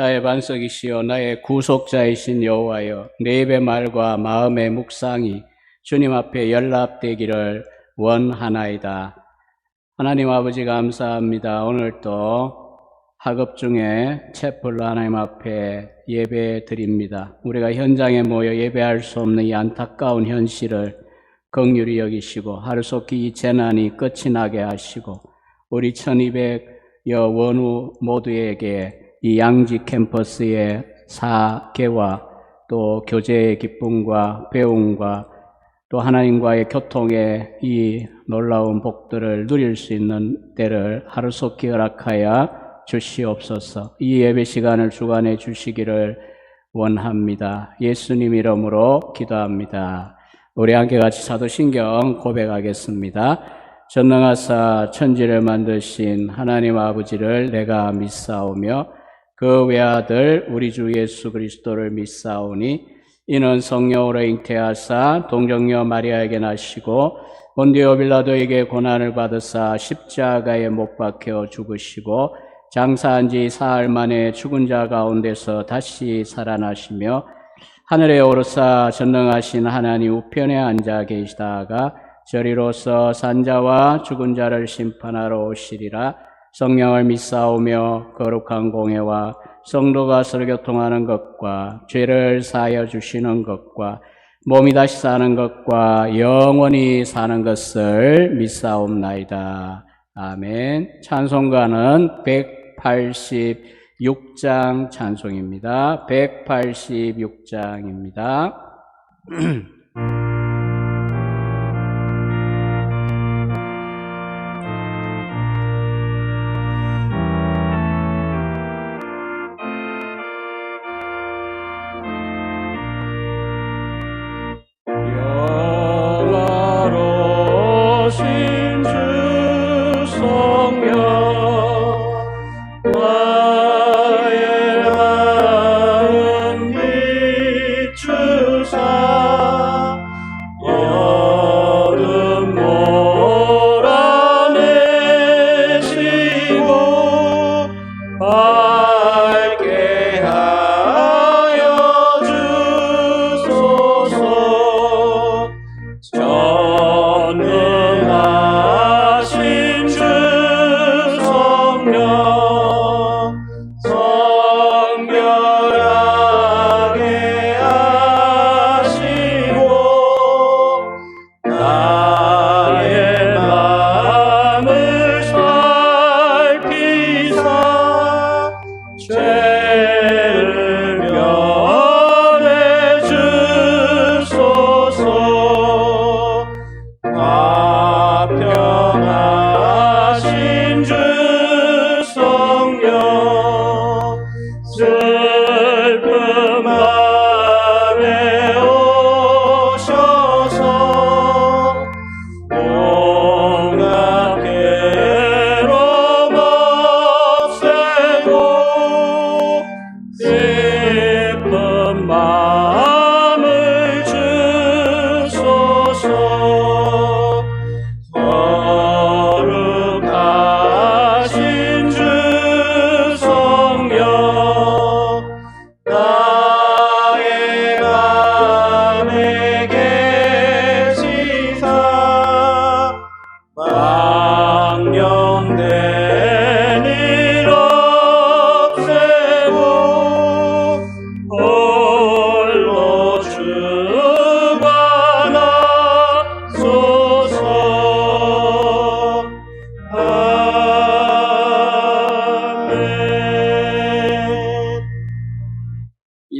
나의 반석이시여 나의 구속자이신 여호와여, 내 입의 말과 마음의 묵상이 주님 앞에 연락되기를 원하나이다. 하나님 아버지 감사합니다. 오늘도 학업 중에 채플로 하나님 앞에 예배 드립니다. 우리가 현장에 모여 예배할 수 없는 이 안타까운 현실을 긍휼히 여기시고 하루속히 이 재난이 끝이 나게 하시고 우리 1200여 원우 모두에게 이 양지 캠퍼스의 사계와 또 교제의 기쁨과 배움과 또 하나님과의 교통의 이 놀라운 복들을 누릴 수 있는 때를 하루속히 허락하여 주시옵소서. 이 예배 시간을 주관해 주시기를 원합니다. 예수님 이름으로 기도합니다. 우리 함께 같이 사도신경 고백하겠습니다. 전능하사 천지를 만드신 하나님 아버지를 내가 믿사오며 그 외아들 우리 주 예수 그리스도를 믿사오니 이는 성령으로 잉태하사 동정녀 마리아에게 나시고 본디오 빌라도에게 고난을 받으사 십자가에 못 박혀 죽으시고 장사한 지 사흘 만에 죽은 자 가운데서 다시 살아나시며 하늘에 오르사 전능하신 하나님 우편에 앉아 계시다가 저리로서 산자와 죽은 자를 심판하러 오시리라. 성령을 믿사오며 거룩한 공회와 성도가 서로 교통하는 것과 죄를 사하여 주시는 것과 몸이 다시 사는 것과 영원히 사는 것을 믿사옵나이다. 아멘. 찬송가는 186장 찬송입니다. 186장입니다.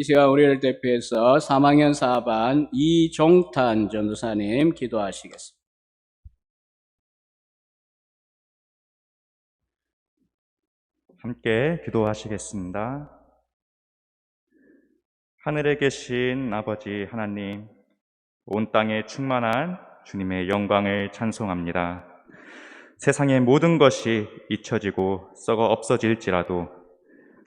이 시간 우리를 대표해서 3학년 4반 이종탄 전도사님 기도하시겠습니다. 함께 기도하시겠습니다. 하늘에 계신 아버지 하나님, 온 땅에 충만한 주님의 영광을 찬송합니다. 세상의 모든 것이 잊혀지고 썩어 없어질지라도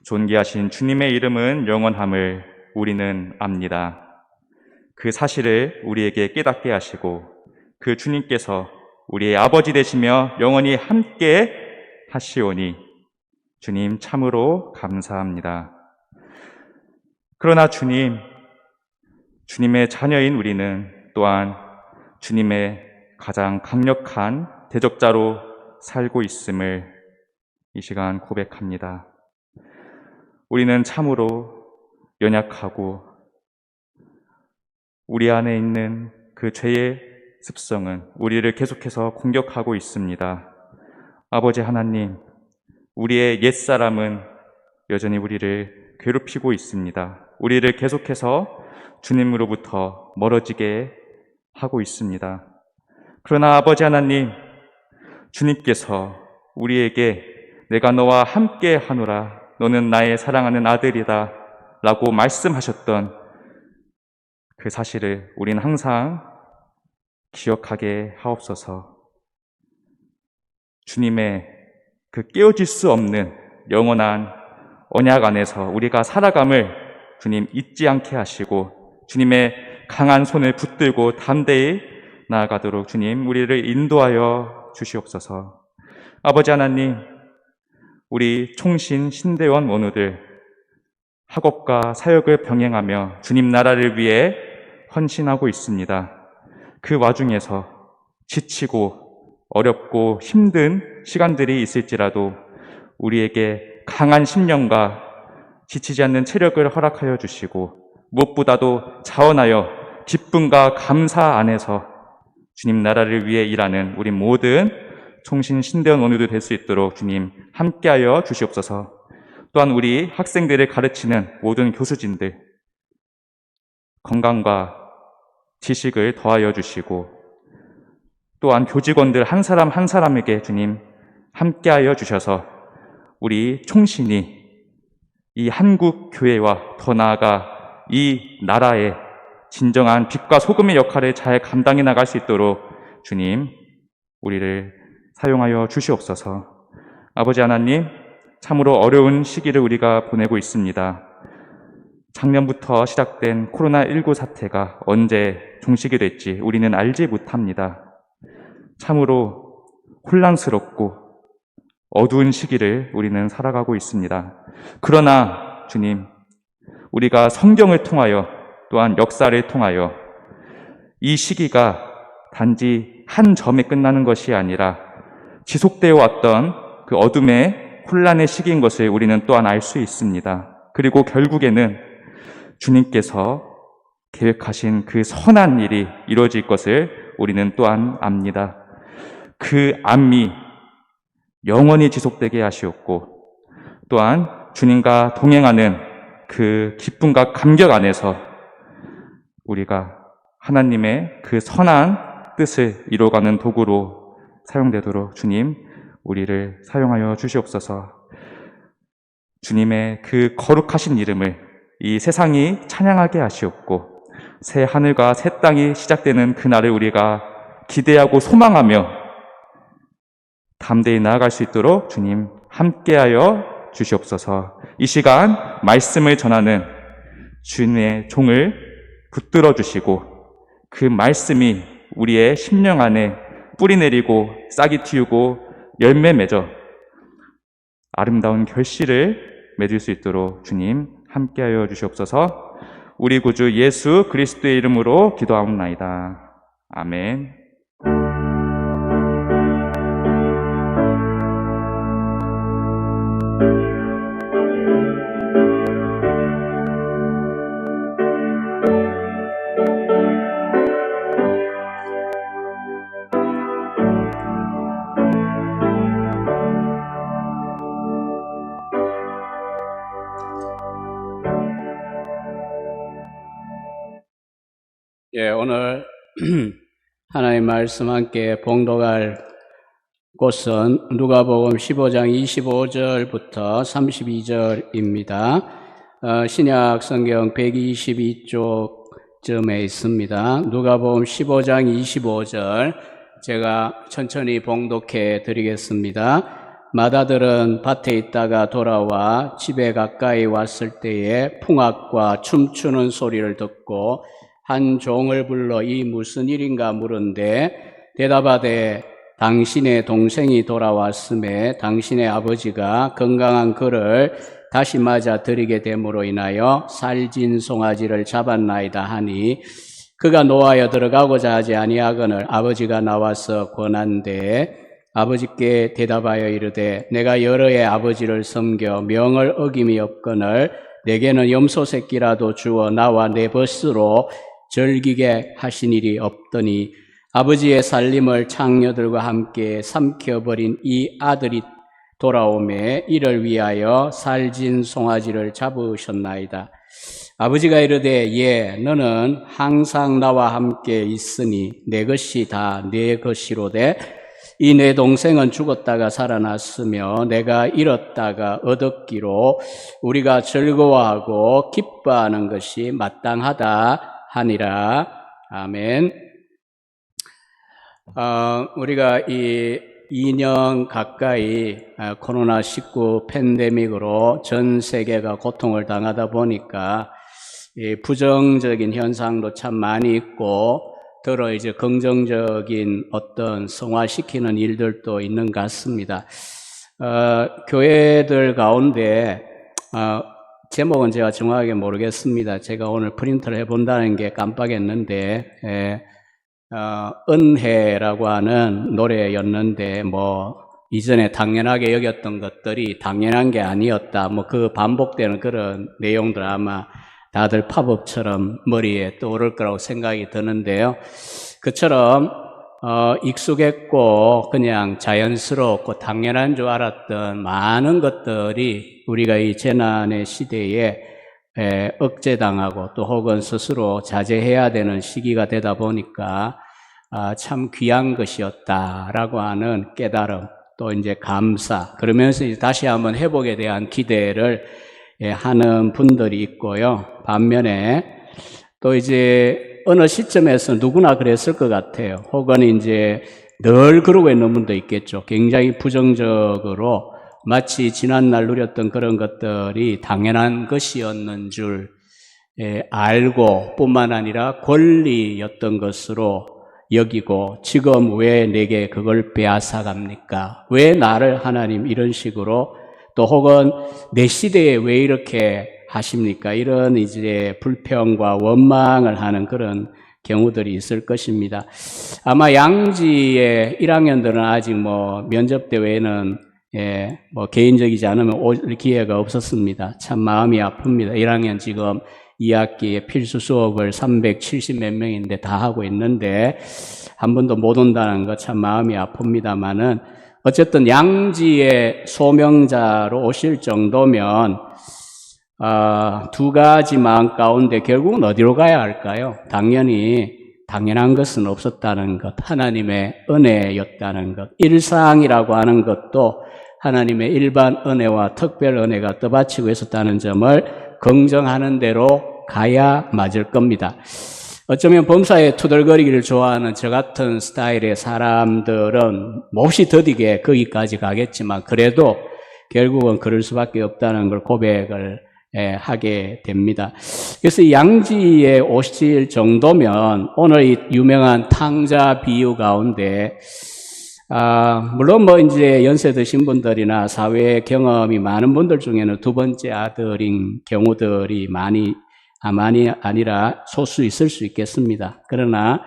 존귀하신 주님의 이름은 영원함을 우리는 압니다. 그 사실을 우리에게 깨닫게 하시고 그 주님께서 우리의 아버지 되시며 영원히 함께 하시오니 주님 참으로 감사합니다. 그러나 주님, 주님의 자녀인 우리는 또한 주님의 가장 강력한 대적자로 살고 있음을 이 시간 고백합니다. 우리는 참으로 연약하고 우리 안에 있는 그 죄의 습성은 우리를 계속해서 공격하고 있습니다. 아버지 하나님, 우리의 옛사람은 여전히 우리를 괴롭히고 있습니다. 우리를 계속해서 주님으로부터 멀어지게 하고 있습니다. 그러나 아버지 하나님, 주님께서 우리에게 내가 너와 함께 하노라, 너는 나의 사랑하는 아들이다 라고 말씀하셨던 그 사실을 우리는 항상 기억하게 하옵소서. 주님의 그 깨어질 수 없는 영원한 언약 안에서 우리가 살아감을 주님 잊지 않게 하시고 주님의 강한 손을 붙들고 담대히 나아가도록 주님 우리를 인도하여 주시옵소서. 아버지 하나님, 우리 총신 신대원 원우들 학업과 사역을 병행하며 주님 나라를 위해 헌신하고 있습니다. 그 와중에서 지치고 어렵고 힘든 시간들이 있을지라도 우리에게 강한 심령과 지치지 않는 체력을 허락하여 주시고 무엇보다도 자원하여 기쁨과 감사 안에서 주님 나라를 위해 일하는 우리 모든 총신 신대원 원우들 될 수 있도록 주님 함께하여 주시옵소서. 또한 우리 학생들을 가르치는 모든 교수진들 건강과 지식을 더하여 주시고 또한 교직원들 한 사람 한 사람에게 주님 함께하여 주셔서 우리 총신이 이 한국 교회와 더 나아가 이 나라의 진정한 빛과 소금의 역할을 잘 감당해 나갈 수 있도록 주님 우리를 사용하여 주시옵소서. 아버지 하나님, 참으로 어려운 시기를 우리가 보내고 있습니다. 작년부터 시작된 코로나19 사태가 언제 종식이 될지 우리는 알지 못합니다. 참으로 혼란스럽고 어두운 시기를 우리는 살아가고 있습니다. 그러나 주님, 우리가 성경을 통하여 또한 역사를 통하여 이 시기가 단지 한 점에 끝나는 것이 아니라 지속되어 왔던 그 어둠의 혼란의 시기인 것을 우리는 또한 알 수 있습니다. 그리고 결국에는 주님께서 계획하신 그 선한 일이 이루어질 것을 우리는 또한 압니다. 그 암이 영원히 지속되게 하시옵고 또한 주님과 동행하는 그 기쁨과 감격 안에서 우리가 하나님의 그 선한 뜻을 이루어가는 도구로 사용되도록 주님 우리를 사용하여 주시옵소서. 주님의 그 거룩하신 이름을 이 세상이 찬양하게 하시옵고 새 하늘과 새 땅이 시작되는 그날을 우리가 기대하고 소망하며 담대히 나아갈 수 있도록 주님 함께하여 주시옵소서. 이 시간 말씀을 전하는 주님의 종을 붙들어 주시고 그 말씀이 우리의 심령 안에 뿌리 내리고 싹이 틔우고 열매 맺어 아름다운 결실을 맺을 수 있도록 주님 함께하여 주시옵소서. 우리 구주 예수 그리스도의 이름으로 기도하옵나이다. 아멘. 예, 오늘 하나님 말씀 함께 봉독할 곳은 누가복음 15장 25절부터 32절입니다. 신약 성경 122쪽쯤에 있습니다. 누가복음 15장 25절 제가 천천히 봉독해 드리겠습니다. 마다들은 밭에 있다가 돌아와 집에 가까이 왔을 때에 풍악과 춤추는 소리를 듣고 한 종을 불러 이 무슨 일인가 물은데 대답하되 당신의 동생이 돌아왔음에 당신의 아버지가 건강한 그를 다시 맞아 드리게 됨으로 인하여 살진 송아지를 잡았나이다 하니 그가 노하여 들어가고자 하지 아니하거늘 아버지가 나와서 권한대 아버지께 대답하여 이르되 내가 여러의 아버지를 섬겨 명을 어김이 없거늘 내게는 염소 새끼라도 주어 나와 내 벗으로 즐기게 하신 일이 없더니 아버지의 살림을 창녀들과 함께 삼켜버린 이 아들이 돌아오매 이를 위하여 살진 송아지를 잡으셨나이다. 아버지가 이르되 예 너는 항상 나와 함께 있으니 내 것이 다 내 것이로되 이 내 동생은 죽었다가 살아났으며 내가 잃었다가 얻었기로 우리가 즐거워하고 기뻐하는 것이 마땅하다 하니라. 아멘. 우리가 이 2년 가까이 코로나19 팬데믹으로 전 세계가 고통을 당하다 보니까 부정적인 현상도 참 많이 있고 더러 이제 긍정적인 어떤 성화시키는 일들도 있는 것 같습니다. 교회들 가운데 제목은 제가 정확하게 모르겠습니다. 제가 오늘 프린트를 해본다는 게 깜빡했는데 은혜라고 하는 노래였는데 이전에 당연하게 여겼던 것들이 당연한 게 아니었다. 그 반복되는 그런 내용들 아마 다들 팝업처럼 머리에 떠오를 거라고 생각이 드는데요. 그처럼 익숙했고 그냥 자연스럽고 당연한 줄 알았던 많은 것들이 우리가 이 재난의 시대에 억제당하고 또 혹은 스스로 자제해야 되는 시기가 되다 보니까 참 귀한 것이었다라고 하는 깨달음 또 이제 감사 그러면서 이제 다시 한번 회복에 대한 기대를 하는 분들이 있고요. 반면에 또 이제 어느 시점에서 누구나 그랬을 것 같아요. 혹은 이제 늘 그러고 있는 분도 있겠죠. 굉장히 부정적으로 마치 지난날 누렸던 그런 것들이 당연한 것이었는 줄 알고 뿐만 아니라 권리였던 것으로 여기고 지금 왜 내게 그걸 빼앗아갑니까? 왜 나를 하나님 이런 식으로 또 혹은 내 시대에 왜 이렇게 하십니까? 이런 이제 불평과 원망을 하는 그런 경우들이 있을 것입니다. 아마 양지의 1학년들은 아직 면접 때 외에는 개인적이지 않으면 올 기회가 없었습니다. 참 마음이 아픕니다. 1학년 지금 2학기에 필수 수업을 370 몇 명인데 다 하고 있는데 한 번도 못 온다는 거 참 마음이 아픕니다만은 어쨌든 양지의 소명자로 오실 정도면 두 가지 마음 가운데 결국은 어디로 가야 할까요? 당연히 당연한 것은 없었다는 것, 하나님의 은혜였다는 것, 일상이라고 하는 것도 하나님의 일반 은혜와 특별 은혜가 떠받치고 있었다는 점을 긍정하는 대로 가야 맞을 겁니다. 어쩌면 범사에 투덜거리기를 좋아하는 저 같은 스타일의 사람들은 몹시 더디게 거기까지 가겠지만 그래도 결국은 그럴 수밖에 없다는 걸 고백을 하게 됩니다. 그래서 이 양지에 오실 정도면 오늘 이 유명한 탕자 비유 가운데 물론 이제 연세 드신 분들이나 사회 경험이 많은 분들 중에는 두 번째 아들인 경우들이 많이 아니라 소수 있을 수 있겠습니다. 그러나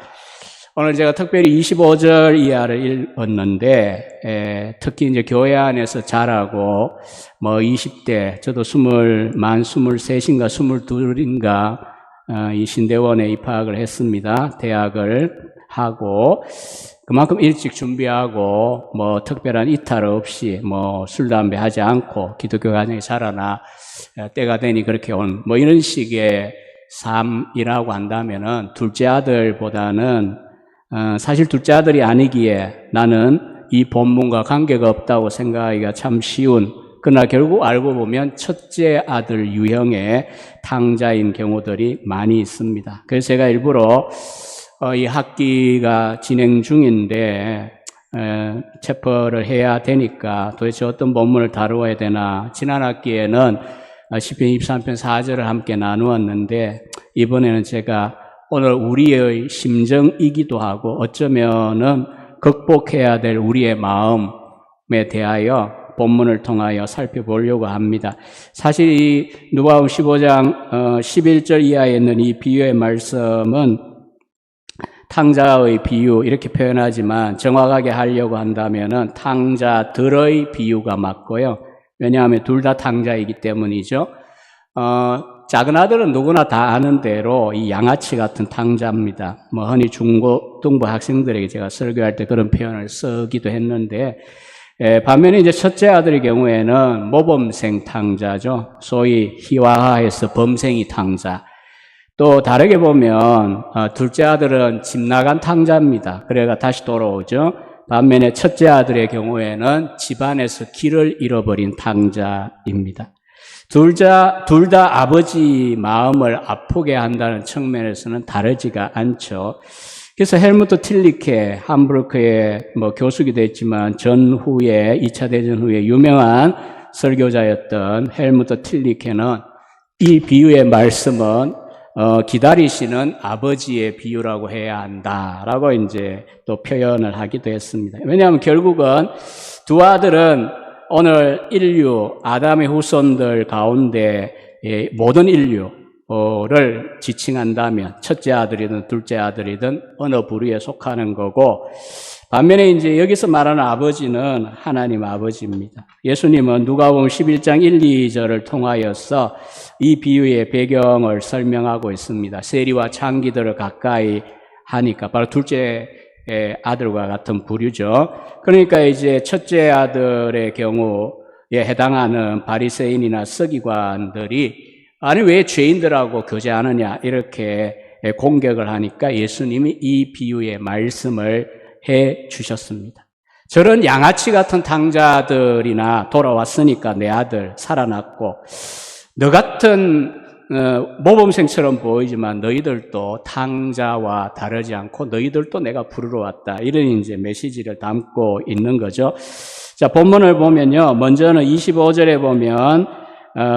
오늘 제가 특별히 25절 이하를 읽었는데 특히 이제 교회 안에서 자라고 20대 저도 23인가 22인가 이 신대원에 입학을 했습니다. 대학을 하고 그만큼 일찍 준비하고 특별한 이탈 없이 술 담배 하지 않고 기독교 가정에 자라나 때가 되니 그렇게 온 이런 식의 삶이라고 한다면은 둘째 아들보다는 사실 둘째 아들이 아니기에 나는 이 본문과 관계가 없다고 생각하기가 참 쉬운 그러나 결국 알고 보면 첫째 아들 유형의 탕자인 경우들이 많이 있습니다. 그래서 제가 일부러 이 학기가 진행 중인데 체퍼를 해야 되니까 도대체 어떤 본문을 다루어야 되나 지난 학기에는 시편 23편 4절을 함께 나누었는데 이번에는 제가 오늘 우리의 심정이기도 하고 어쩌면은 극복해야 될 우리의 마음에 대하여 본문을 통하여 살펴보려고 합니다. 사실 이 누가복음 15장 11절 이하에 있는 이 비유의 말씀은 탕자의 비유 이렇게 표현하지만 정확하게 하려고 한다면은 탕자들의 비유가 맞고요. 왜냐하면 둘 다 탕자이기 때문이죠. 작은 아들은 누구나 다 아는 대로 이 양아치 같은 탕자입니다. 흔히 중고등부 학생들에게 제가 설교할 때 그런 표현을 쓰기도 했는데, 반면에 이제 첫째 아들의 경우에는 모범생 탕자죠. 소위 희화화해서 범생이 탕자. 또 다르게 보면 둘째 아들은 집 나간 탕자입니다. 그래가 다시 돌아오죠. 반면에 첫째 아들의 경우에는 집안에서 길을 잃어버린 탕자입니다. 둘 다 아버지 마음을 아프게 한다는 측면에서는 다르지가 않죠. 그래서 헬무트 틸리케, 함부르크의 교수기도 했지만 전후에 2차 대전 후에 유명한 설교자였던 헬무트 틸리케는 이 비유의 말씀은 기다리시는 아버지의 비유라고 해야 한다라고 이제 또 표현을 하기도 했습니다. 왜냐하면 결국은 두 아들은 오늘 인류, 아담의 후손들 가운데 모든 인류를 지칭한다면 첫째 아들이든 둘째 아들이든 어느 부류에 속하는 거고, 반면에 이제 여기서 말하는 아버지는 하나님 아버지입니다. 예수님은 누가복음 11장 1, 2절을 통하여서 이 비유의 배경을 설명하고 있습니다. 세리와 창기들을 가까이 하니까 바로 둘째 아들과 같은 부류죠. 그러니까 이제 첫째 아들의 경우에 해당하는 바리새인이나 서기관들이 아니 왜 죄인들하고 교제하느냐 이렇게 공격을 하니까 예수님이 이 비유의 말씀을 해 주셨습니다. 저런 양아치 같은 탕자들이나 돌아왔으니까 내 아들 살아났고, 너 같은 모범생처럼 보이지만 너희들도 탕자와 다르지 않고 너희들도 내가 부르러 왔다. 이런 이제 메시지를 담고 있는 거죠. 자, 본문을 보면요. 먼저는 25절에 보면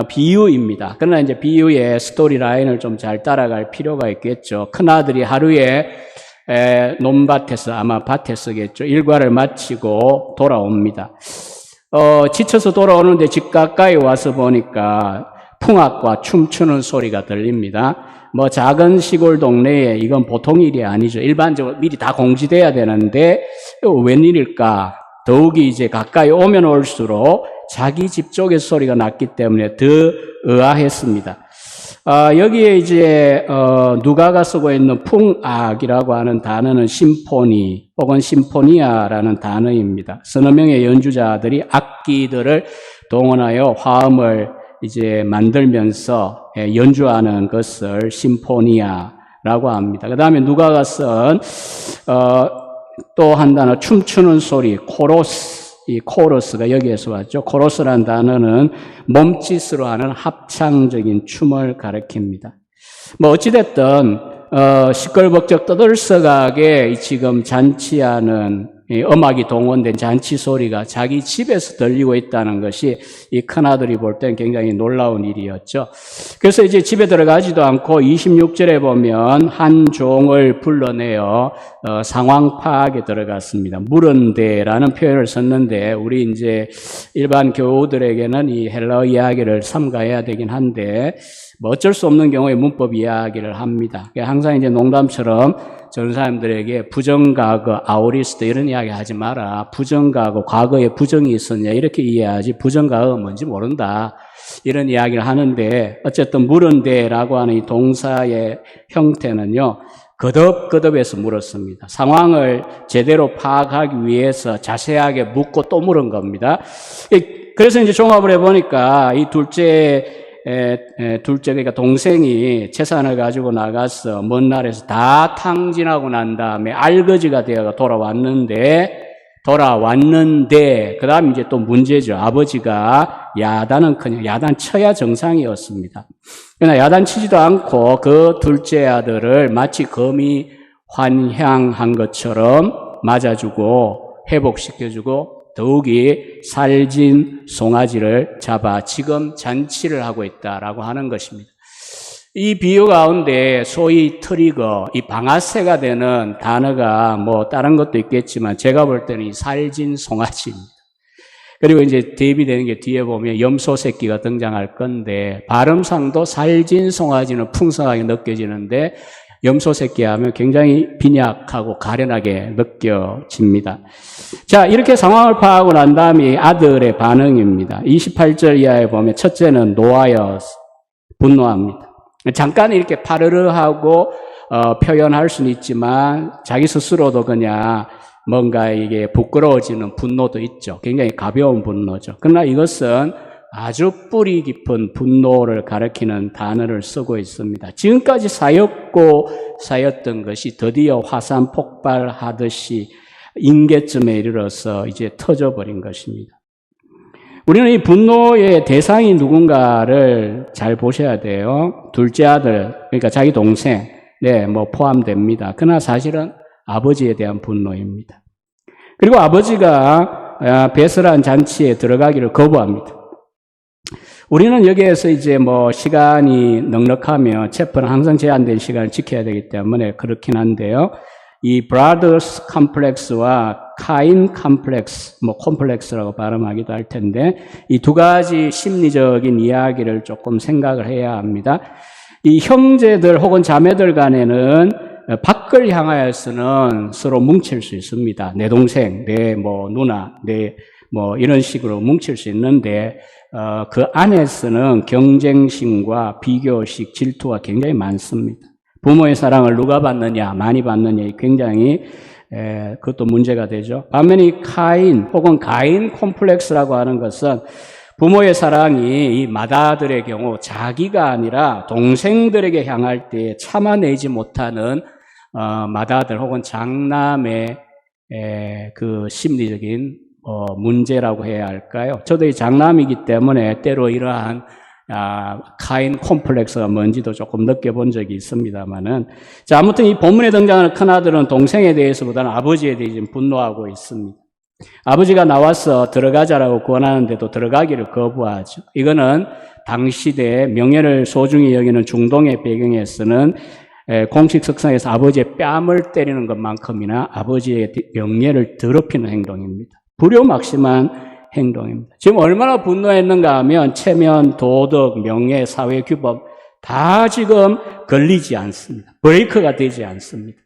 비유입니다. 그러나 이제 비유의 스토리 라인을 좀 잘 따라갈 필요가 있겠죠. 큰아들이 하루에 논밭에서 아마 밭에서겠죠. 일과를 마치고 돌아옵니다. 지쳐서 돌아오는데 집 가까이 와서 보니까 풍악과 춤추는 소리가 들립니다. 작은 시골 동네에 이건 보통 일이 아니죠. 일반적으로 미리 다 공지돼야 되는데 웬일일까? 더욱이 이제 가까이 오면 올수록 자기 집 쪽에서 소리가 났기 때문에 더 의아했습니다. 여기에 이제 누가가 쓰고 있는 풍악이라고 하는 단어는 심포니 혹은 심포니아라는 단어입니다. 서너 명의 연주자들이 악기들을 동원하여 화음을 이제 만들면서 연주하는 것을 심포니아라고 합니다. 그 다음에 누가가 쓴 또 한 단어 춤추는 소리 코러스, 이 코러스가 여기에서 왔죠. 코러스라는 단어는 몸짓으로 하는 합창적인 춤을 가리킵니다. 어찌됐든 시끌벅적 떠들썩하게 지금 잔치하는 음악이 동원된 잔치 소리가 자기 집에서 들리고 있다는 것이 이 큰아들이 볼 땐 굉장히 놀라운 일이었죠. 그래서 이제 집에 들어가지도 않고 26절에 보면 한 종을 불러내어 상황 파악에 들어갔습니다. 물은데라는 표현을 썼는데 우리 이제 일반 교우들에게는 이 헬라어 이야기를 삼가해야 되긴 한데 어쩔 수 없는 경우에 문법 이야기를 합니다. 항상 이제 농담처럼 저런 사람들에게 부정과거, 아오리스트 이런 이야기 하지 마라. 부정과거, 과거에 부정이 있었냐 이렇게 이해하지 부정과거가 뭔지 모른다. 이런 이야기를 하는데 어쨌든 물은데라고 하는 이 동사의 형태는요. 거듭거듭해서 물었습니다. 상황을 제대로 파악하기 위해서 자세하게 묻고 또 물은 겁니다. 그래서 이제 종합을 해보니까 이 둘째 그러니까 동생이 재산을 가지고 나가서 먼 날에서 다 탕진하고 난 다음에 알거지가 되어 돌아왔는데 그 다음 이제 또 문제죠. 아버지가 야단은 야단 쳐야 정상이었습니다. 그러나 야단 치지도 않고 그 둘째 아들을 마치 검이 환향한 것처럼 맞아주고 회복시켜주고 더욱이 살진 송아지를 잡아 지금 잔치를 하고 있다라고 하는 것입니다. 이 비유 가운데 소위 트리거, 이 방아쇠가 되는 단어가 다른 것도 있겠지만 제가 볼 때는 이 살진 송아지입니다. 그리고 이제 대비되는 게 뒤에 보면 염소 새끼가 등장할 건데, 발음상도 살진 송아지는 풍성하게 느껴지는데, 염소 새끼 하면 굉장히 빈약하고 가련하게 느껴집니다. 자, 이렇게 상황을 파악하고 난 다음에 아들의 반응입니다. 28절 이하에 보면 첫째는 노하여 분노합니다. 잠깐 이렇게 파르르하고 표현할 수는 있지만 자기 스스로도 그냥 뭔가 이게 부끄러워지는 분노도 있죠. 굉장히 가벼운 분노죠. 그러나 이것은 아주 뿌리 깊은 분노를 가리키는 단어를 쓰고 있습니다. 지금까지 쌓였던 것이 드디어 화산 폭발하듯이 임계점에 이르러서 이제 터져버린 것입니다. 우리는 이 분노의 대상이 누군가를 잘 보셔야 돼요. 둘째 아들, 그러니까 자기 동생, 뭐 포함됩니다. 그러나 사실은 아버지에 대한 분노입니다. 그리고 아버지가 배설한 잔치에 들어가기를 거부합니다. 우리는 여기에서 이제 뭐 시간이 넉넉하며 체포는 항상 제한된 시간을 지켜야 되기 때문에 그렇긴 한데요. 이 브라더스 컴플렉스와 카인 컴플렉스, 뭐 콤플렉스라고 발음하기도 할 텐데 이 두 가지 심리적인 이야기를 조금 생각을 해야 합니다. 이 형제들 혹은 자매들 간에는 밖을 향하여서는 서로 뭉칠 수 있습니다. 내 동생, 내 뭐 누나, 내 뭐 이런 식으로 뭉칠 수 있는데 그 안에서는 경쟁심과 비교식, 질투가 굉장히 많습니다. 부모의 사랑을 누가 받느냐, 많이 받느냐 굉장히 그것도 문제가 되죠. 반면에 이 카인 혹은 가인 콤플렉스라고 하는 것은 부모의 사랑이 이 맏아들의 경우 자기가 아니라 동생들에게 향할 때 참아내지 못하는 맏아들 혹은 장남의 그 심리적인 문제라고 해야 할까요? 저도 이 장남이기 때문에 때로 이러한 카인 콤플렉스가 뭔지도 조금 느껴본 적이 있습니다만은, 자, 아무튼 이 본문에 등장하는 큰아들은 동생에 대해서보다는 아버지에 대해 좀 분노하고 있습니다. 아버지가 나와서 들어가자라고 권하는데도 들어가기를 거부하죠. 이거는 당시대 명예를 소중히 여기는 중동의 배경에서는 공식 석상에서 아버지의 뺨을 때리는 것만큼이나 아버지의 명예를 더럽히는 행동입니다. 불효막심한 행동입니다. 지금 얼마나 분노했는가 하면 체면, 도덕, 명예, 사회규범 다 지금 걸리지 않습니다. 브레이크가 되지 않습니다.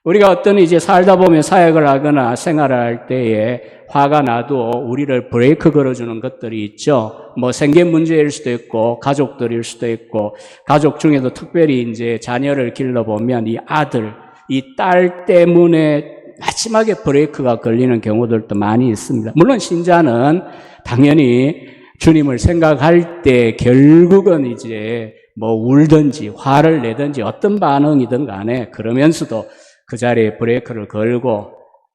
우리가 어떤 이제 살다 보면 사역을 하거나 생활을 할 때에 화가 나도 우리를 브레이크 걸어주는 것들이 있죠. 뭐 생계 문제일 수도 있고 가족들일 수도 있고, 가족 중에도 특별히 이제 자녀를 길러보면 이 아들, 이 딸 때문에 마지막에 브레이크가 걸리는 경우들도 많이 있습니다. 물론 신자는 당연히 주님을 생각할 때 결국은 이제 뭐 울든지 화를 내든지 어떤 반응이든 간에 그러면서도 그 자리에 브레이크를 걸고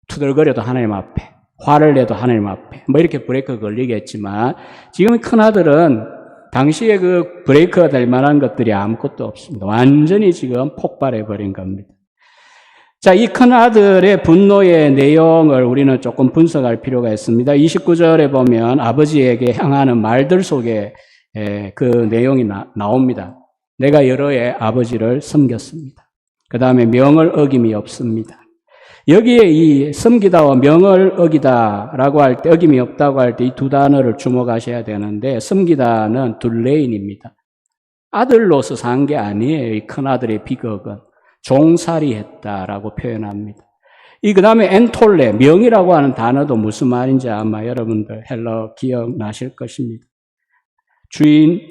투덜거려도 하나님 앞에, 화를 내도 하나님 앞에 뭐 이렇게 브레이크 걸리겠지만, 지금 큰아들은 당시에 그 브레이크가 될 만한 것들이 아무것도 없습니다. 완전히 지금 폭발해버린 겁니다. 자, 이 큰아들의 분노의 내용을 우리는 조금 분석할 필요가 있습니다. 29절에 보면 아버지에게 향하는 말들 속에 그 내용이 나옵니다. 내가 여러 해 아버지를 섬겼습니다. 그 다음에 명을 어김이 없습니다. 여기에 이 섬기다와 명을 어기다라고 할 때, 어김이 없다고 할 때 이 두 단어를 주목하셔야 되는데, 섬기다는 둘레인입니다. 아들로서 산 게 아니에요. 이 큰아들의 비극은 종살이 했다라고 표현합니다. 그 다음에 엔톨레, 명이라고 하는 단어도 무슨 말인지 아마 여러분들 헬러 기억나실 것입니다. 주인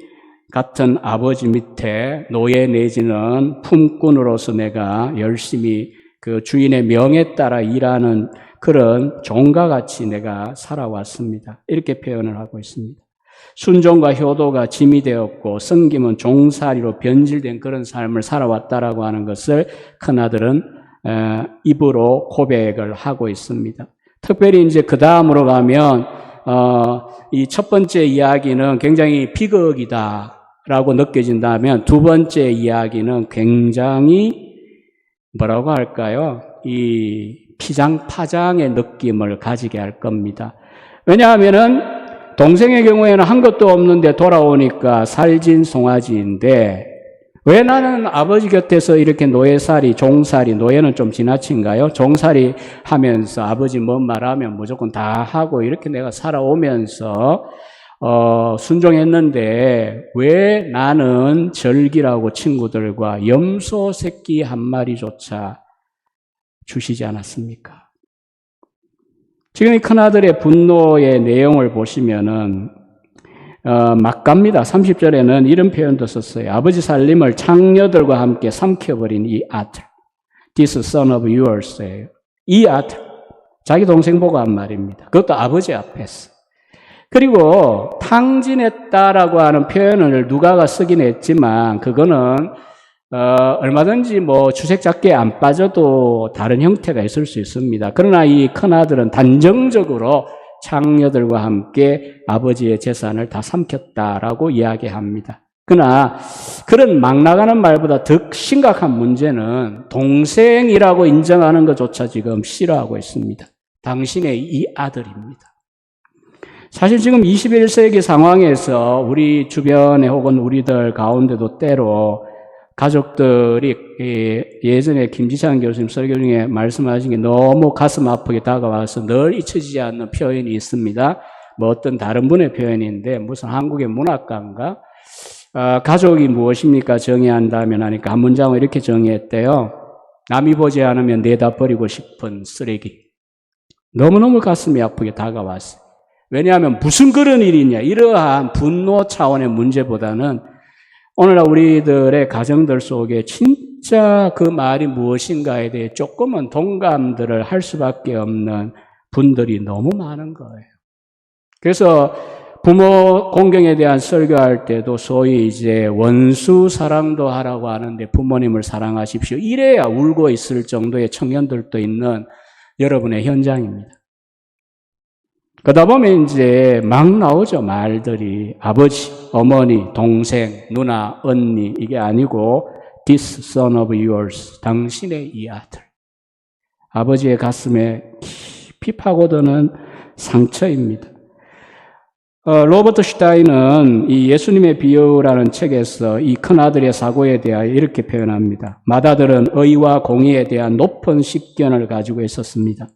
같은 아버지 밑에 노예 내지는 품꾼으로서 내가 열심히 그 주인의 명에 따라 일하는 그런 종과 같이 내가 살아왔습니다. 이렇게 표현을 하고 있습니다. 순종과 효도가 짐이 되었고 섬김은 종살이로 변질된 그런 삶을 살아왔다라고 하는 것을 큰아들은 입으로 고백을 하고 있습니다. 특별히 이제 그 다음으로 가면 이 첫 번째 이야기는 굉장히 비극이다라고 느껴진다면, 두 번째 이야기는 굉장히 뭐라고 할까요? 이 피장파장의 느낌을 가지게 할 겁니다. 왜냐하면은 동생의 경우에는 한 것도 없는데 돌아오니까 살진 송아지인데 왜 나는 아버지 곁에서 이렇게 노예살이, 종살이, 노예는 좀 지나친가요? 종살이 하면서 아버지 뭔 말하면 무조건 다 하고 이렇게 내가 살아오면서 순종했는데 왜 나는 절기라고 친구들과 염소 새끼 한 마리조차 주시지 않았습니까? 지금 이 큰아들의 분노의 내용을 보시면은 막 갑니다. 30절에는 이런 표현도 썼어요. 아버지 살림을 창녀들과 함께 삼켜버린 이 아들. This son of yours예요. 이 아들. 자기 동생 보고 한 말입니다. 그것도 아버지 앞에서. 그리고 탕진했다라고 하는 표현을 누가가 쓰긴 했지만 그거는 얼마든지 뭐 주색잡기에 안 빠져도 다른 형태가 있을 수 있습니다. 그러나 이 큰아들은 단정적으로 창녀들과 함께 아버지의 재산을 다 삼켰다라고 이야기합니다. 그러나 그런 막 나가는 말보다 더 심각한 문제는 동생이라고 인정하는 것조차 지금 싫어하고 있습니다. 당신의 이 아들입니다. 사실 지금 21세기 상황에서 우리 주변에 혹은 우리들 가운데도 때로 가족들이 예전에 김지찬 교수님 설교 중에 말씀하신 게 너무 가슴 아프게 다가와서 늘 잊혀지지 않는 표현이 있습니다. 뭐 어떤 다른 분의 표현인데 무슨 한국의 문학가인가? 가족이 무엇입니까? 정의한다면 하니까 한 문장을 이렇게 정의했대요. 남이 보지 않으면 내다 버리고 싶은 쓰레기. 너무너무 가슴이 아프게 다가왔어요. 왜냐하면 무슨 그런 일이냐. 이러한 분노 차원의 문제보다는 오늘날 우리들의 가정들 속에 진짜 그 말이 무엇인가에 대해 조금은 동감들을 할 수밖에 없는 분들이 너무 많은 거예요. 그래서 부모 공경에 대한 설교할 때도 소위 이제 원수 사랑도 하라고 하는데 부모님을 사랑하십시오. 이래야 울고 있을 정도의 청년들도 있는 여러분의 현장입니다. 그러다 보면 이제 막 나오죠, 말들이. 아버지, 어머니, 동생, 누나, 언니, 이게 아니고, this son of yours, 당신의 이 아들. 아버지의 가슴에 깊이 파고드는 상처입니다. 로버트 슈타인은 이 예수님의 비유라는 책에서 이 큰아들의 사고에 대하여 이렇게 표현합니다. 맏아들은 의와 공의에 대한 높은 식견을 가지고 있었습니다.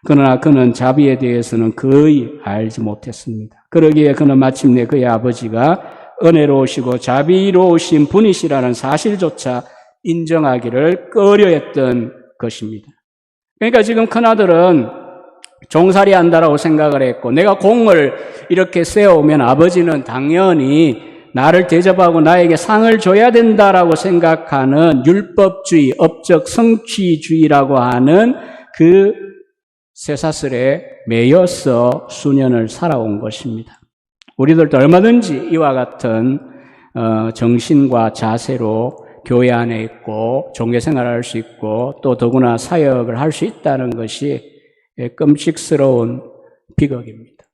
그러나 그는 자비에 대해서는 거의 알지 못했습니다. 그러기에 그는 마침내 그의 아버지가 은혜로우시고 자비로우신 분이시라는 사실조차 인정하기를 꺼려했던 것입니다. 그러니까 지금 큰아들은 종살이 한다라고 생각을 했고 내가 공을 이렇게 세워오면 아버지는 당연히 나를 대접하고 나에게 상을 줘야 된다라고 생각하는 율법주의, 업적 성취주의라고 하는 그 쇠사슬에 매여서 수년을 살아온 것입니다. 우리들도 얼마든지 이와 같은 정신과 자세로 교회 안에 있고 종교생활을 할 수 있고 또 더구나 사역을 할 수 있다는 것이 끔찍스러운 비극입니다.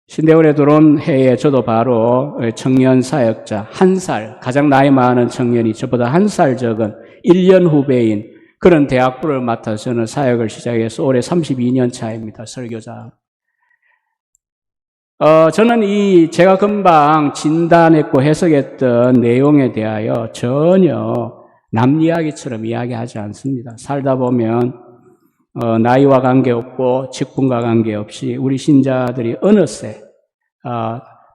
신대원에 들어온 해에 저도 바로 청년 사역자 1살, 가장 나이 많은 청년이 저보다 1살 적은 1년 후배인 그런 대학부를 맡아서 저는 사역을 시작해서 올해 32년 차입니다. 설교자. 저는 제가 금방 진단했고 해석했던 내용에 대하여 전혀 남 이야기처럼 이야기하지 않습니다. 살다 보면 나이와 관계없고 직분과 관계없이 우리 신자들이 어느새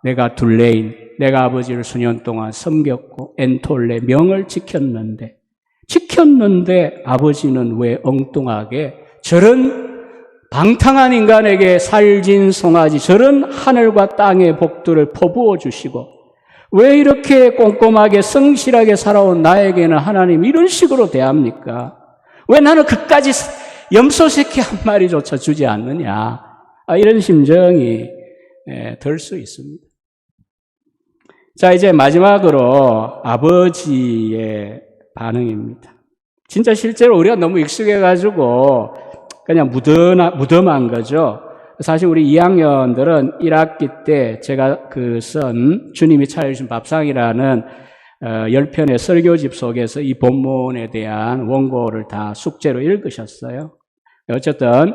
내가 둘레인, 내가 아버지를 수년 동안 섬겼고 엔톨레 명을 지켰는데 아버지는 왜 엉뚱하게 저런 방탕한 인간에게 살진 송아지 저런 하늘과 땅의 복들을 퍼부어 주시고 왜 이렇게 꼼꼼하게 성실하게 살아온 나에게는 하나님 이런 식으로 대합니까? 왜 나는 그까지 염소 새끼 한 마리조차 주지 않느냐? 이런 심정이 들 수 있습니다. 자, 이제 마지막으로 아버지의 반응입니다. 진짜 실제로 우리가 너무 익숙해가지고 그냥 무덤한 거죠. 사실 우리 2학년들은 1학기 때 제가 쓴 주님이 차려주신 밥상이라는 10편의 설교집 속에서 이 본문에 대한 원고를 다 숙제로 읽으셨어요. 어쨌든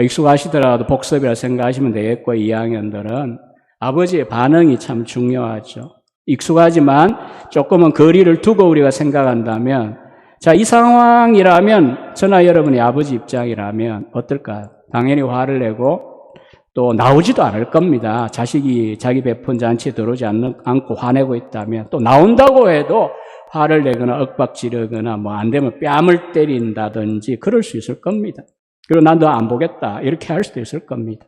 익숙하시더라도 복습이라 생각하시면 되겠고 2학년들은 아버지의 반응이 참 중요하죠. 익숙하지만 조금은 거리를 두고 우리가 생각한다면, 자, 이 상황이라면, 저나 여러분의 아버지 입장이라면 어떨까요? 당연히 화를 내고 또 나오지도 않을 겁니다. 자식이 자기 베푼 잔치에 들어오지 않고 화내고 있다면, 또 나온다고 해도 화를 내거나 윽박지르거나 뭐 안 되면 뺨을 때린다든지 그럴 수 있을 겁니다. 그리고 난 너 안 보겠다 이렇게 할 수도 있을 겁니다.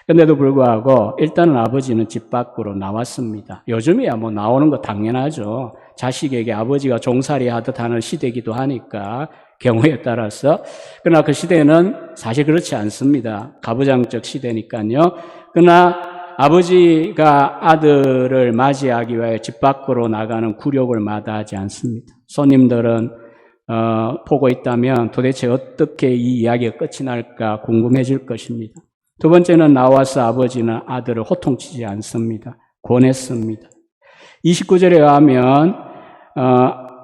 그런데도 불구하고 일단은 아버지는 집 밖으로 나왔습니다. 요즘이야 뭐 나오는 거 당연하죠. 자식에게 아버지가 종살이 하듯 하는 시대이기도 하니까 경우에 따라서. 그러나 그 시대는 사실 그렇지 않습니다. 가부장적 시대니까요. 그러나 아버지가 아들을 맞이하기 위해 집 밖으로 나가는 굴욕을 마다하지 않습니다. 손님들은 보고 있다면 도대체 어떻게 이 이야기가 끝이 날까 궁금해질 것입니다. 두 번째는 나와서 아버지는 아들을 호통치지 않습니다. 권했습니다. 29절에 가면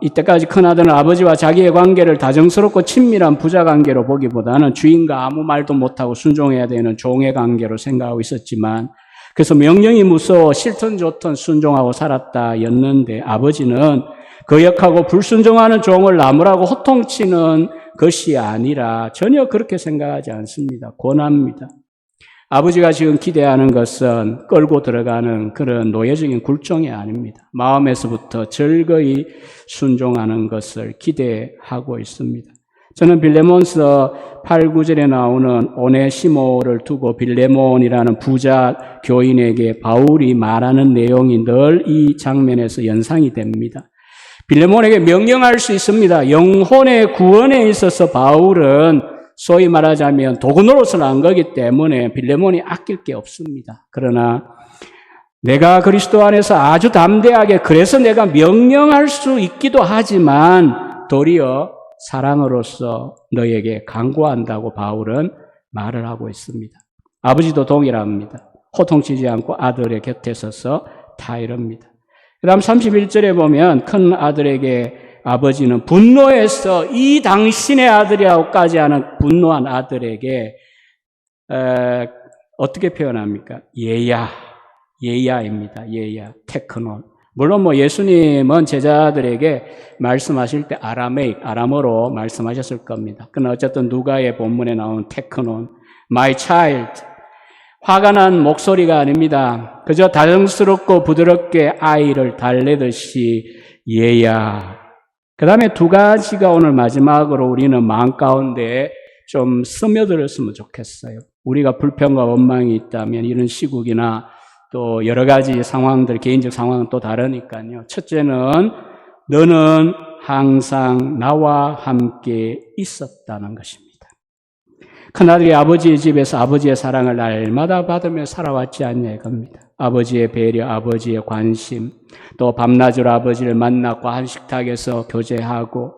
이때까지 큰아들은 아버지와 자기의 관계를 다정스럽고 친밀한 부자관계로 보기보다는 주인과 아무 말도 못하고 순종해야 되는 종의 관계로 생각하고 있었지만, 그래서 명령이 무서워 싫든 좋든 순종하고 살았다였는데, 아버지는 거역하고 불순종하는 종을 나무라고 호통치는 것이 아니라 전혀 그렇게 생각하지 않습니다. 권합니다. 아버지가 지금 기대하는 것은 끌고 들어가는 그런 노예적인 굴종이 아닙니다. 마음에서부터 즐거이 순종하는 것을 기대하고 있습니다. 저는 빌레몬서 8, 9절에 나오는 오네시모를 두고 빌레몬이라는 부자 교인에게 바울이 말하는 내용이 늘 이 장면에서 연상이 됩니다. 빌레몬에게 명령할 수 있습니다. 영혼의 구원에 있어서 바울은 소위 말하자면 도구노릇을 한 거기 때문에 빌레몬이 아낄 게 없습니다. 그러나 내가 그리스도 안에서 아주 담대하게, 그래서 내가 명령할 수 있기도 하지만 도리어 사랑으로서 너에게 강구한다고 바울은 말을 하고 있습니다. 아버지도 동일합니다. 호통치지 않고 아들의 곁에 서서 타이릅니다. 그 다음 31절에 보면 큰 아들에게 아버지는 분노해서 이 당신의 아들이라고까지 하는 분노한 아들에게 어떻게 표현합니까? 예야입니다. 예야, 테크논. 물론 뭐 예수님은 제자들에게 말씀하실 때 아람어로 말씀하셨을 겁니다. 그러나 어쨌든 누가의 본문에 나온 테크논, my child, 화가 난 목소리가 아닙니다. 그저 다정스럽고 부드럽게 아이를 달래듯이 예야. 그 다음에 두 가지가 오늘 마지막으로 우리는 마음 가운데 좀 스며들었으면 좋겠어요. 우리가 불평과 원망이 있다면 이런 시국이나 또 여러 가지 상황들, 개인적 상황은 또 다르니까요. 첫째는 너는 항상 나와 함께 있었다는 것입니다. 큰아들이 아버지의 집에서 아버지의 사랑을 날마다 받으며 살아왔지 않냐 이겁니다. 아버지의 배려, 아버지의 관심, 또 밤낮으로 아버지를 만나고 한식탁에서 교제하고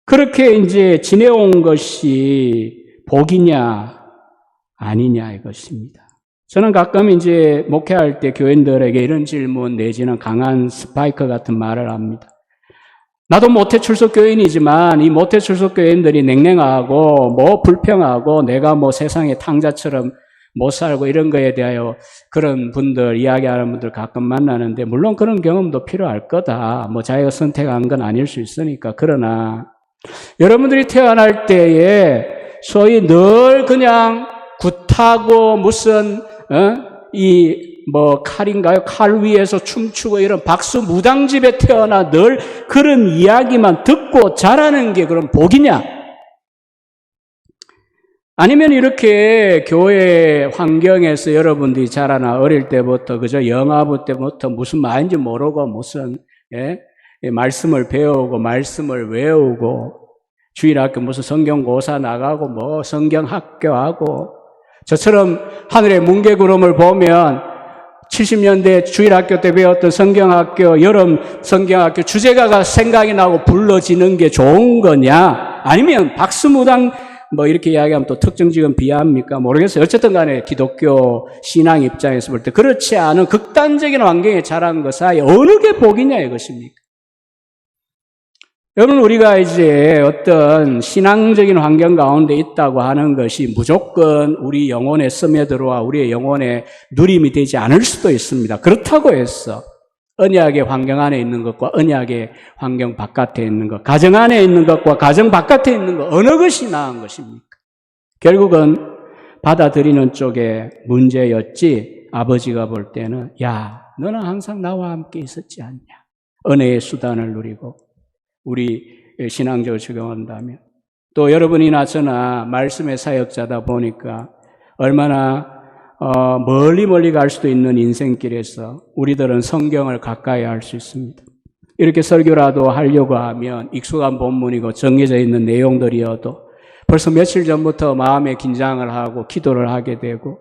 그렇게 이제 지내온 것이 복이냐 아니냐 이것입니다. 저는 가끔 이제 목회할 때 교인들에게 이런 질문 내지는 강한 스파이크 같은 말을 합니다. 나도 모태 출석 교인이지만 이 모태 출석 교인들이 냉랭하고 뭐 불평하고 내가 뭐 세상의 탕자처럼 못 살고 이런 거에 대하여 그런 분들, 이야기하는 분들 가끔 만나는데, 물론 그런 경험도 필요할 거다. 뭐 자기가 선택한 건 아닐 수 있으니까. 그러나 여러분들이 태어날 때에 소위 늘 그냥 굿하고 무슨 칼인가요? 칼 위에서 춤추고 이런 박수 무당집에 태어나 늘 그런 이야기만 듣고 자라는 게 그럼 복이냐? 아니면 이렇게 교회 환경에서 여러분들이 자라나 어릴 때부터 그저 영아부 때부터 무슨 말인지 모르고 무슨 말씀을 배우고 말씀을 외우고 주일학교 무슨 성경고사 나가고 뭐 성경학교하고 저처럼 하늘의 뭉게구름을 보면 70년대 주일학교 때 배웠던 성경학교, 여름 성경학교 주제가가 생각이 나고 불러지는 게 좋은 거냐? 아니면 박수무당 뭐 이렇게 이야기하면 또 특정 지금 비하합니까? 모르겠어요. 어쨌든 간에 기독교 신앙 입장에서 볼 때 그렇지 않은 극단적인 환경에 자란 것 사이에 어느 게 복이냐 이것입니까? 여러분, 우리가 이제 어떤 신앙적인 환경 가운데 있다고 하는 것이 무조건 우리 영혼에 스며들어와 우리의 영혼에 누림이 되지 않을 수도 있습니다. 그렇다고 해서 언약의 환경 안에 있는 것과 언약의 환경 바깥에 있는 것, 가정 안에 있는 것과 가정 바깥에 있는 것, 어느 것이 나은 것입니까? 결국은 받아들이는 쪽에 문제였지, 아버지가 볼 때는, 야, 너는 항상 나와 함께 있었지 않냐. 은혜의 수단을 누리고, 우리 신앙적으로 적용한다면. 또 여러분이나 저나 말씀의 사역자다 보니까 얼마나 멀리 갈 수도 있는 인생길에서 우리들은 성경을 가까이 할 수 있습니다. 이렇게 설교라도 하려고 하면 익숙한 본문이고 정해져 있는 내용들이어도 벌써 며칠 전부터 마음에 긴장을 하고 기도를 하게 되고,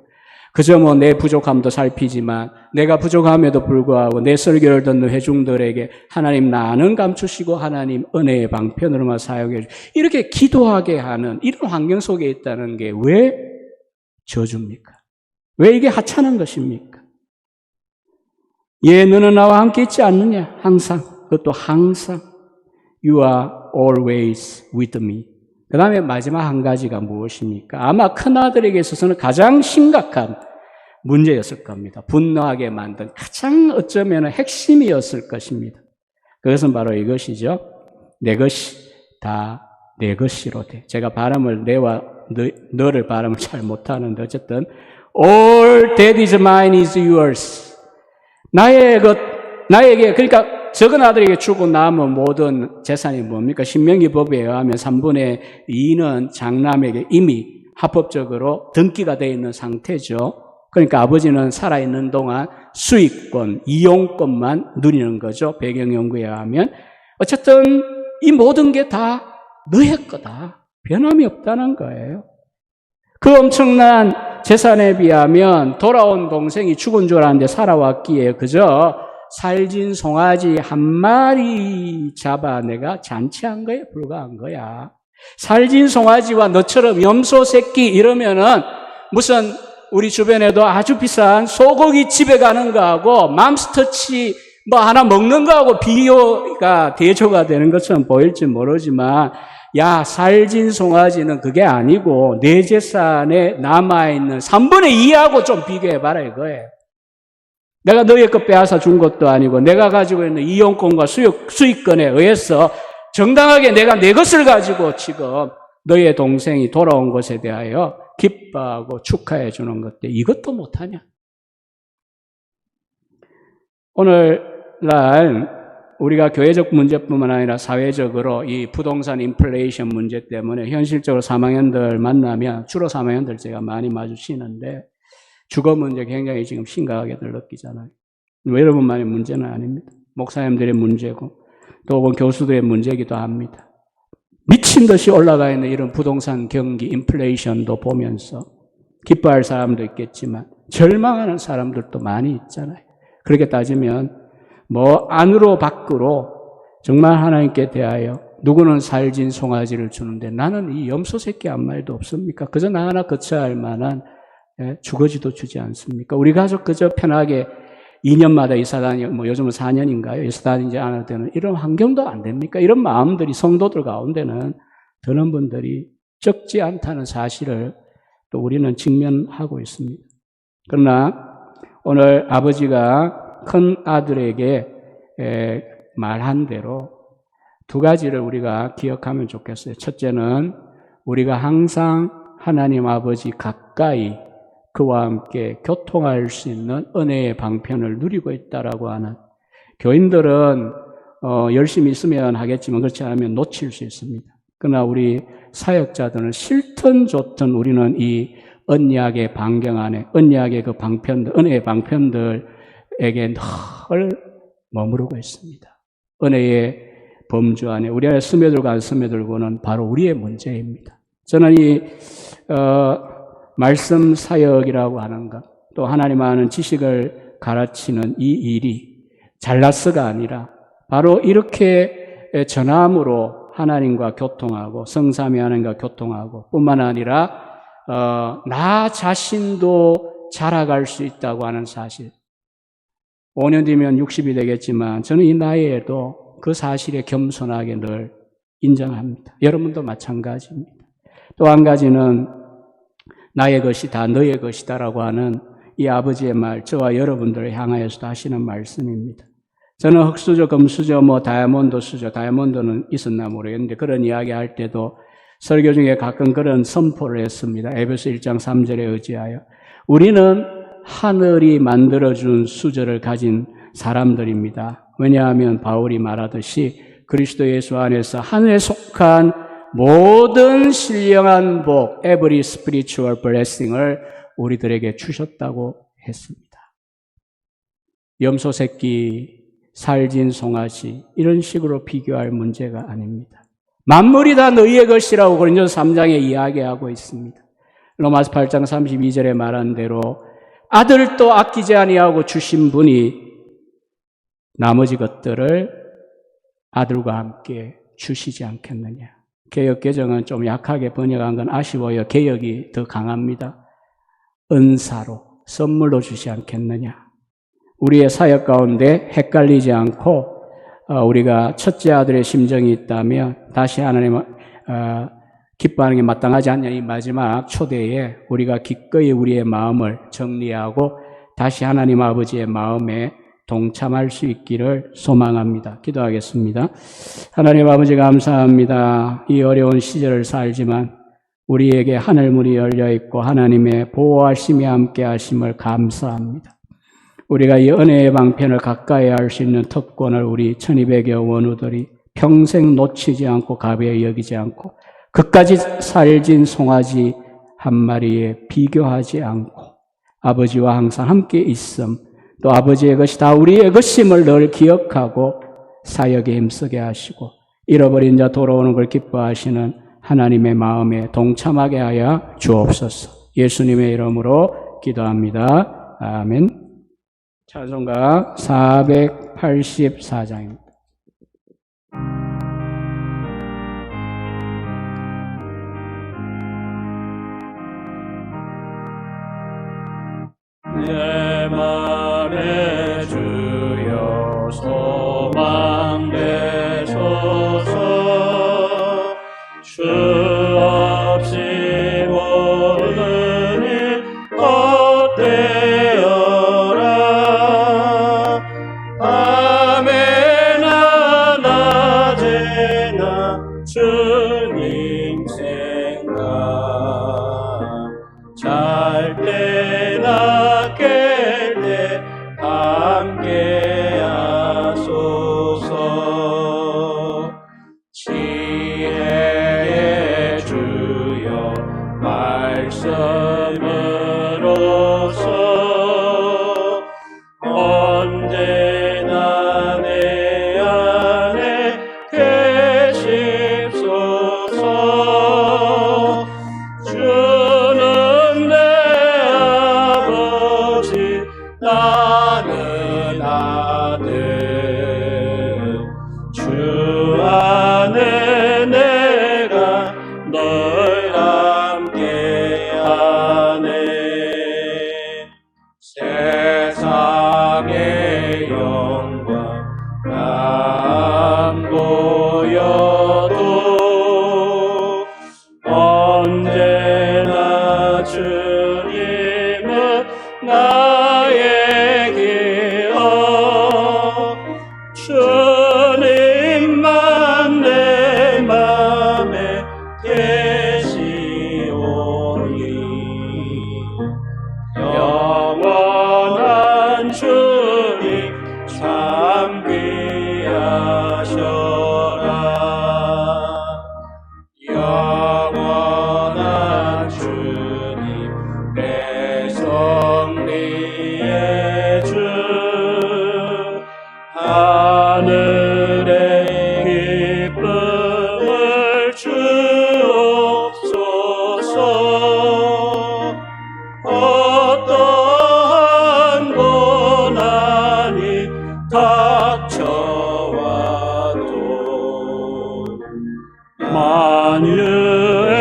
그저 뭐 내 부족함도 살피지만 내가 부족함에도 불구하고 내 설교를 듣는 회중들에게 하나님 나는 감추시고 하나님 은혜의 방편으로만 사용해 주시고, 이렇게 기도하게 하는 이런 환경 속에 있다는 게 왜 저주입니까? 왜 이게 하찮은 것입니까? 예, 너는 나와 함께 있지 않느냐? 항상. 그것도 항상. You are always with me. 그 다음에 마지막 한 가지가 무엇입니까? 아마 큰아들에게 있어서는 가장 심각한 문제였을 겁니다. 분노하게 만든 가장 어쩌면 핵심이었을 것입니다. 그것은 바로 이것이죠. 내 것이 다 내 것이로 돼. 제가 발음을 너를 발음을 잘 못하는데 어쨌든 All that is mine is yours. 나에게, 그러니까 적은 아들에게 주고 남은 모든 재산이 뭡니까? 신명기 법에 의하면 3분의 2는 장남에게 이미 합법적으로 등기가 되어 있는 상태죠. 그러니까 아버지는 살아있는 동안 수익권, 이용권만 누리는 거죠. 배경연구에 의하면. 어쨌든 이 모든 게 다 너의 거다. 변함이 없다는 거예요. 그 엄청난 재산에 비하면 돌아온 동생이 죽은 줄 알았는데 살아왔기에 그저 살진 송아지 한 마리 잡아 내가 잔치한 거에 불과한 거야. 살진 송아지와 너처럼 염소 새끼 이러면은 무슨 우리 주변에도 아주 비싼 소고기 집에 가는 거하고 맘스터치 뭐 하나 먹는 거하고 비교가 대조가 되는 것처럼 보일지 모르지만, 야, 살진 송아지는 그게 아니고 내 재산에 남아있는 3분의 2하고 좀 비교해봐라 이거예요. 내가 너의 것 빼앗아 준 것도 아니고 내가 가지고 있는 이용권과 수익권에 의해서 정당하게 내가 내 것을 가지고 지금 너의 동생이 돌아온 것에 대하여 기뻐하고 축하해 주는 것들, 이것도 못하냐? 오늘날 우리가 교회적 문제뿐만 아니라 사회적으로 이 부동산 인플레이션 문제 때문에 현실적으로 3학년들 만나면, 주로 3학년들 제가 많이 마주치는데 주거 문제 굉장히 지금 심각하게들 느끼잖아요. 여러분만의 문제는 아닙니다. 목사님들의 문제고 또 혹은 교수들의 문제이기도 합니다. 미친 듯이 올라가 있는 이런 부동산 경기 인플레이션도 보면서 기뻐할 사람도 있겠지만 절망하는 사람들도 많이 있잖아요. 그렇게 따지면 뭐 안으로 밖으로 정말 하나님께 대하여 누구는 살진 송아지를 주는데 나는 이 염소 새끼 한 마리도 없습니까? 그저 나 하나 거처할 만한 주거지도 주지 않습니까? 우리 가족 그저 편하게 2년마다 이사 다니, 뭐 요즘은 4년인가요? 이사 다니지 않을 때는 이런 환경도 안 됩니까? 이런 마음들이 성도들 가운데는 드는 분들이 적지 않다는 사실을 또 우리는 직면하고 있습니다. 그러나 오늘 아버지가 큰 아들에게 말한 대로 두 가지를 우리가 기억하면 좋겠어요. 첫째는 우리가 항상 하나님 아버지 가까이 그와 함께 교통할 수 있는 은혜의 방편을 누리고 있다라고 하는, 교인들은 열심히 있으면 하겠지만 그렇지 않으면 놓칠 수 있습니다. 그러나 우리 사역자들은 싫든 좋든 우리는 이 언약의 반경 안에, 언약의 그 방편들, 은혜의 방편들에게 늘 머무르고 있습니다. 은혜의 범주 안에 우리 안에 스며들고 안 스며들고는 바로 우리의 문제입니다. 저는 이 말씀 사역이라고 하는 것, 또 하나님 아는 지식을 가르치는 이 일이 잘났어가 아니라 바로 이렇게 전함으로 하나님과 교통하고 성삼위 하나님과 교통하고 뿐만 아니라 나 자신도 자라갈 수 있다고 하는 사실. 5년 뒤면 60이 되겠지만 저는 이 나이에도 그 사실에 겸손하게 늘 인정합니다. 여러분도 마찬가지입니다. 또 한 가지는 나의 것이 다 너의 것이다라고 하는 이 아버지의 말, 저와 여러분들을 향하여서도 하시는 말씀입니다. 저는 흑수저, 금수저, 다이아몬드 수저, 다이아몬드는 있었나 모르겠는데 그런 이야기 할 때도 설교 중에 가끔 그런 선포를 했습니다. 에베소 1장 3절에 의지하여. 우리는 하늘이 만들어준 수저를 가진 사람들입니다. 왜냐하면 바울이 말하듯이 그리스도 예수 안에서 하늘에 속한 모든 신령한 복, every spiritual blessing을 우리들에게 주셨다고 했습니다. 염소 새끼, 살진 송아지 이런 식으로 비교할 문제가 아닙니다. 만물이 다 너희의 것이라고 고린도서 3장에 이야기하고 있습니다. 로마서 8장 32절에 말한 대로 아들도 아끼지 아니하고 주신 분이 나머지 것들을 아들과 함께 주시지 않겠느냐. 개역 개정은 좀 약하게 번역한 건 아쉬워요. 개역이 더 강합니다. 은사로 선물로 주시 않겠느냐. 우리의 사역 가운데 헷갈리지 않고 우리가 첫째 아들의 심정이 있다면 다시 하나님 기뻐하는 게 마땅하지 않냐. 이 마지막 초대에 우리가 기꺼이 우리의 마음을 정리하고 다시 하나님 아버지의 마음에 동참할 수 있기를 소망합니다. 기도하겠습니다. 하나님 아버지 감사합니다. 이 어려운 시절을 살지만 우리에게 하늘문이 열려있고 하나님의 보호하심이 함께 하심을 감사합니다. 우리가 이 은혜의 방편을 가까이 할 수 있는 특권을 우리 1200여 원우들이 평생 놓치지 않고 가벼이 여기지 않고 끝까지 살진 송아지 한 마리에 비교하지 않고 아버지와 항상 함께 있음, 또 아버지의 것이 다 우리의 것임을 늘 기억하고 사역에 힘쓰게 하시고 잃어버린 자 돌아오는 걸 기뻐하시는 하나님의 마음에 동참하게 하여 주옵소서. 예수님의 이름으로 기도합니다. 아멘. 찬송가 484장입니다. 내 맘에 주여 소망 되소서. 주 없이 모든 일 헛되어라. 밤에나 낮에나 주님 생각, 잘 때나 깰 때 함께 하소서. 지혜의 주여 말씀으로서 언제나 내 안에 계십소서. 주는 내 아버지, 나는 아들. 주 안에 내가 널 함께하네. 세상의 영광 안 보여도 언제나 주님은 나의 기억. 주님만 내 맘에 계시오니 영원한 주님 참 귀하셔라. 영원한 주님 내 성리의 주, 하늘의 기쁨을 주옵소서. 어떠한 고난이 닥쳐와도 만유의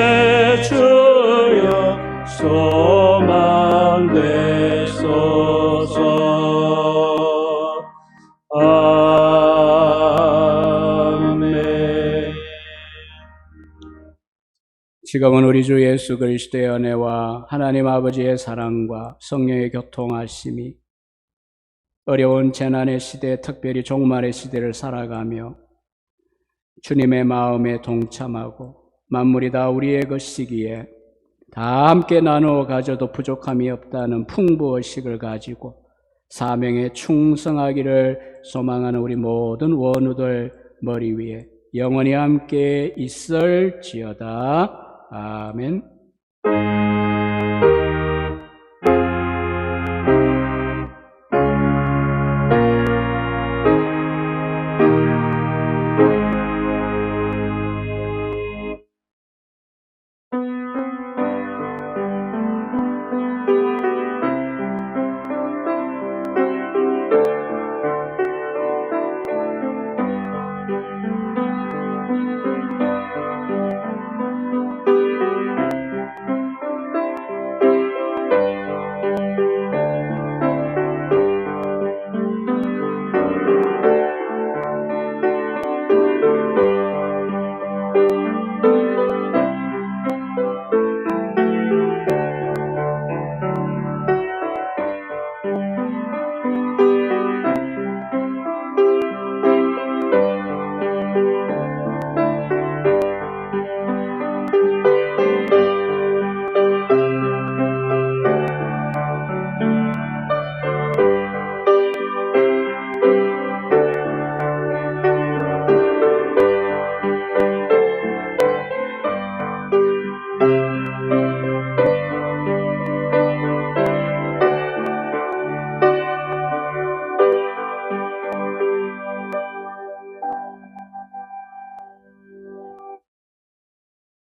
주여 소망 되소서. 아멘. 지금은 우리 주 예수 그리스도의 은혜와 하나님 아버지의 사랑과 성령의 교통하심이 어려운 재난의 시대, 특별히 종말의 시대를 살아가며 주님의 마음에 동참하고 만물이 다 우리의 것이기에 다 함께 나누어 가져도 부족함이 없다는 풍부의식을 가지고 사명에 충성하기를 소망하는 우리 모든 원우들 머리 위에 영원히 함께 있을지어다. 아멘.